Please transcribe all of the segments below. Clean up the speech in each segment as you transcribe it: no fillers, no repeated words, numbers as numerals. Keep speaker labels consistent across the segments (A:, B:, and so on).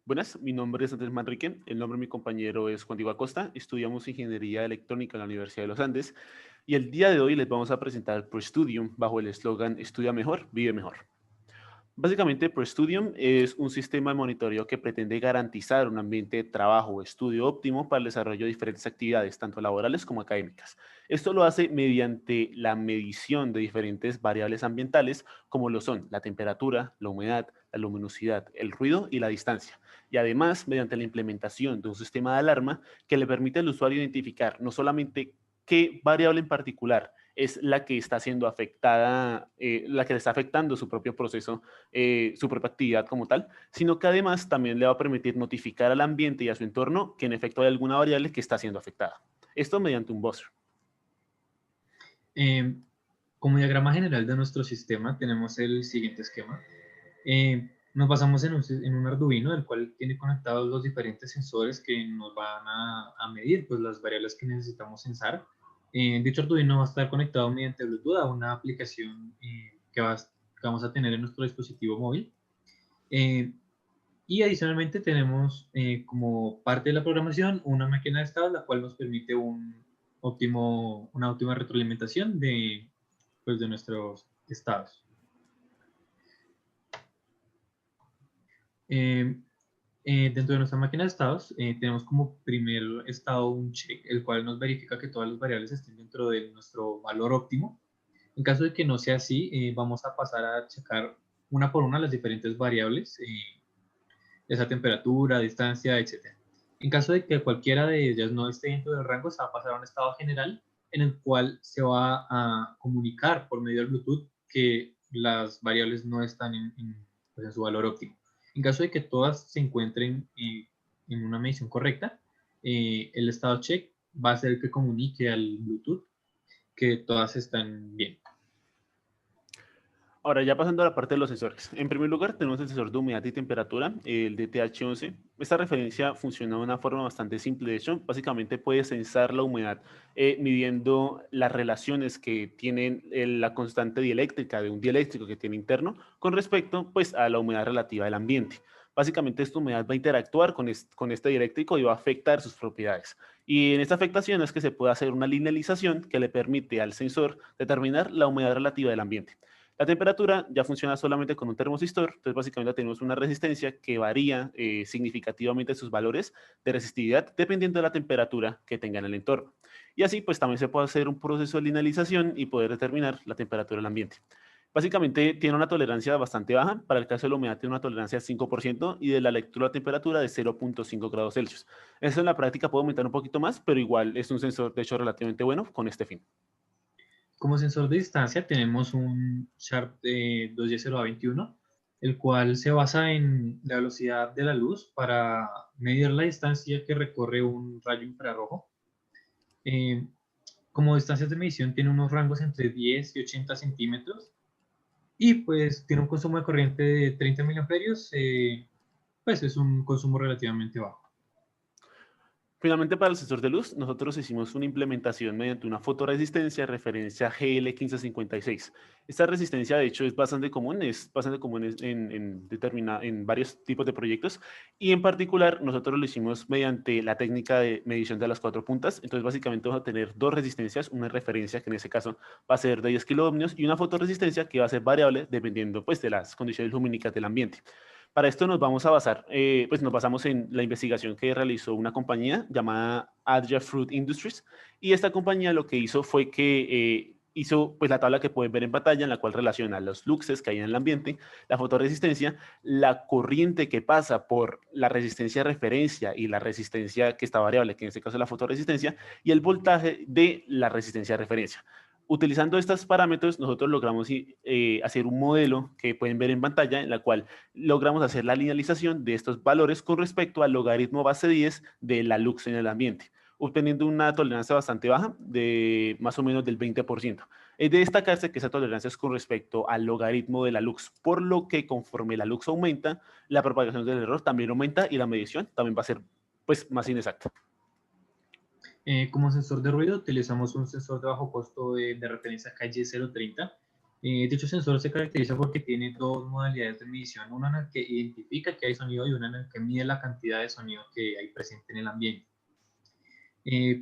A: Buenas, mi nombre es Andrés Manrique, el nombre de mi compañero es Juan Diego Acosta, estudiamos Ingeniería Electrónica en la Universidad de los Andes y el día de hoy les vamos a presentar ProStudium bajo el eslogan Estudia mejor, vive mejor. Básicamente, ProStudium es un sistema de monitoreo que pretende garantizar un ambiente de trabajo o estudio óptimo para el desarrollo de diferentes actividades, tanto laborales como académicas. Esto lo hace mediante la medición de diferentes variables ambientales, como lo son la temperatura, la humedad, la luminosidad, el ruido y la distancia. Y además, mediante la implementación de un sistema de alarma que le permite al usuario identificar no solamente qué variable en particular es la que está siendo afectada, la que le está afectando su propio proceso, su propia actividad como tal, sino que además también le va a permitir notificar al ambiente y a su entorno que en efecto hay alguna variable que está siendo afectada. Esto mediante un buzzer.
B: Eh, Como diagrama general de nuestro sistema tenemos el siguiente esquema. Nos basamos en un Arduino, el cual tiene conectados los diferentes sensores que nos van a medir pues, las variables que necesitamos sensar. Dicho Arduino va a estar conectado mediante Bluetooth a una aplicación que vamos a tener en nuestro dispositivo móvil. Eh, y adicionalmente tenemos como parte de la programación una máquina de estados, la cual nos permite una óptima retroalimentación de nuestros estados. Eh, Dentro de nuestra máquina de estados tenemos como primer estado un check, el cual nos verifica que todas las variables estén dentro de nuestro valor óptimo. En caso de que no sea así, vamos a pasar a checar una por una las diferentes variables, esa temperatura, distancia, etc. En caso de que cualquiera de ellas no esté dentro del rango, se va a pasar a un estado general en el cual se va a comunicar por medio del Bluetooth que las variables no están pues, en su valor óptimo. En caso de que todas se encuentren en una medición correcta, el estado check va a ser el que comunique al Bluetooth que todas están bien.
A: Ahora, ya pasando a la parte de los sensores. En primer lugar, tenemos el sensor de humedad y temperatura, el DTH11. Esta referencia funciona de una forma bastante simple. De hecho, básicamente puede sensar la humedad midiendo las relaciones que tienen la constante dieléctrica de un dieléctrico que tiene interno con respecto pues, a la humedad relativa del ambiente. Básicamente, esta humedad va a interactuar con este dieléctrico y va a afectar sus propiedades. Y en esta afectación es que se puede hacer una linealización que le permite al sensor determinar la humedad relativa del ambiente. La temperatura ya funciona solamente con un termosistor, entonces básicamente tenemos una resistencia que varía significativamente sus valores de resistividad dependiendo de la temperatura que tenga en el entorno. Y así pues también se puede hacer un proceso de linealización y poder determinar la temperatura del ambiente. Básicamente tiene una tolerancia bastante baja, para el caso de la humedad tiene una tolerancia de 5% y de la lectura de temperatura de 0,5 grados Celsius. Eso en la práctica puede aumentar un poquito más, pero igual es un sensor de hecho relativamente bueno con este fin.
B: Como sensor de distancia tenemos un Sharp 210A21, el cual se basa en la velocidad de la luz para medir la distancia que recorre un rayo infrarrojo. Eh, Como distancias de medición tiene unos rangos entre 10 y 80 centímetros y pues tiene un consumo de corriente de 30 miliamperios, pues es un consumo relativamente bajo.
A: Finalmente, para el sensor de luz, nosotros hicimos una implementación mediante una fotoresistencia de referencia GL1556. Esta resistencia, de hecho, es bastante común en varios tipos de proyectos y en particular nosotros lo hicimos mediante la técnica de medición de las cuatro puntas. Entonces, básicamente vamos a tener dos resistencias, una referencia que en ese caso va a ser de 10 kiloohmios y una fotoresistencia que va a ser variable dependiendo pues, de las condiciones lumínicas del ambiente. Para esto nos vamos a basar, pues nos basamos en la investigación que realizó una compañía llamada Adja Fruit Industries y esta compañía lo que hizo fue que hizo pues la tabla que pueden ver en pantalla en la cual relaciona los luxes que hay en el ambiente, la fotoresistencia, la corriente que pasa por la resistencia de referencia y la resistencia que está variable, que en este caso es la fotoresistencia, y el voltaje de la resistencia de referencia. Utilizando estos parámetros, nosotros logramos hacer un modelo que pueden ver en pantalla, en la cual logramos hacer la linealización de estos valores con respecto al logaritmo base 10 de la lux en el ambiente, obteniendo una tolerancia bastante baja de más o menos del 20%. Es de destacarse que esa tolerancia es con respecto al logaritmo de la lux, por lo que conforme la lux aumenta, la propagación del error también aumenta y la medición también va a ser pues, más inexacta.
B: Como sensor de ruido utilizamos un sensor de bajo costo de referencia KG030, Dicho sensor se caracteriza porque tiene dos modalidades de medición, una en la que identifica que hay sonido y una en la que mide la cantidad de sonido que hay presente en el ambiente.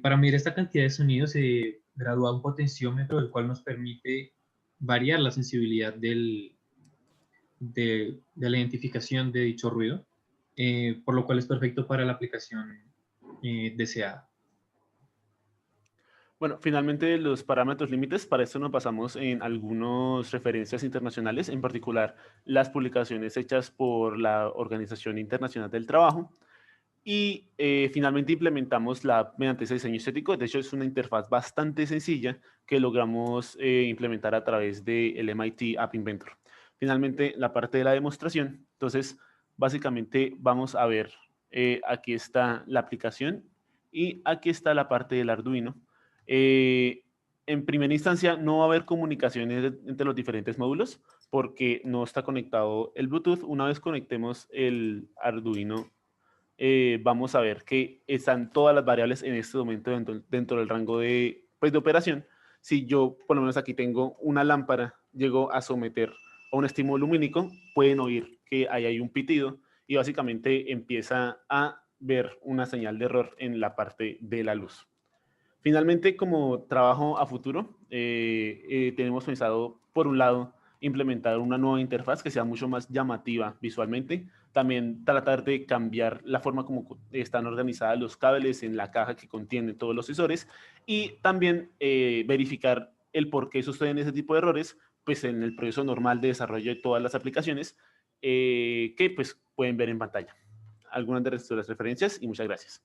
B: Para medir esta cantidad de sonido se gradúa un potenciómetro, el cual nos permite variar la sensibilidad de la identificación de dicho ruido, por lo cual es perfecto para la aplicación deseada.
A: Bueno, finalmente los parámetros límites, para esto nos basamos en algunas referencias internacionales, en particular las publicaciones hechas por la Organización Internacional del Trabajo. Y finalmente implementamos la app mediante ese diseño estético. De hecho, es una interfaz bastante sencilla que logramos implementar a través del MIT App Inventor. Finalmente, la parte de la demostración. Entonces, básicamente vamos a ver, aquí está la aplicación y aquí está la parte del Arduino. Eh, en primera instancia, no va a haber comunicaciones entre los diferentes módulos porque no está conectado el Bluetooth. Una vez conectemos el Arduino, vamos a ver que están todas las variables en este momento dentro del rango de, pues, de operación. Si yo, por lo menos aquí tengo una lámpara, llego a someter a un estímulo lumínico, pueden oír que ahí hay un pitido y básicamente empieza a ver una señal de error en la parte de la luz. Finalmente, como trabajo a futuro, tenemos pensado, por un lado, implementar una nueva interfaz que sea mucho más llamativa visualmente. También tratar de cambiar la forma como están organizados los cables en la caja que contiene todos los sensores y también verificar el por qué suceden ese tipo de errores, pues en el proceso normal de desarrollo de todas las aplicaciones que pues pueden ver en pantalla. Algunas de nuestras referencias y muchas gracias.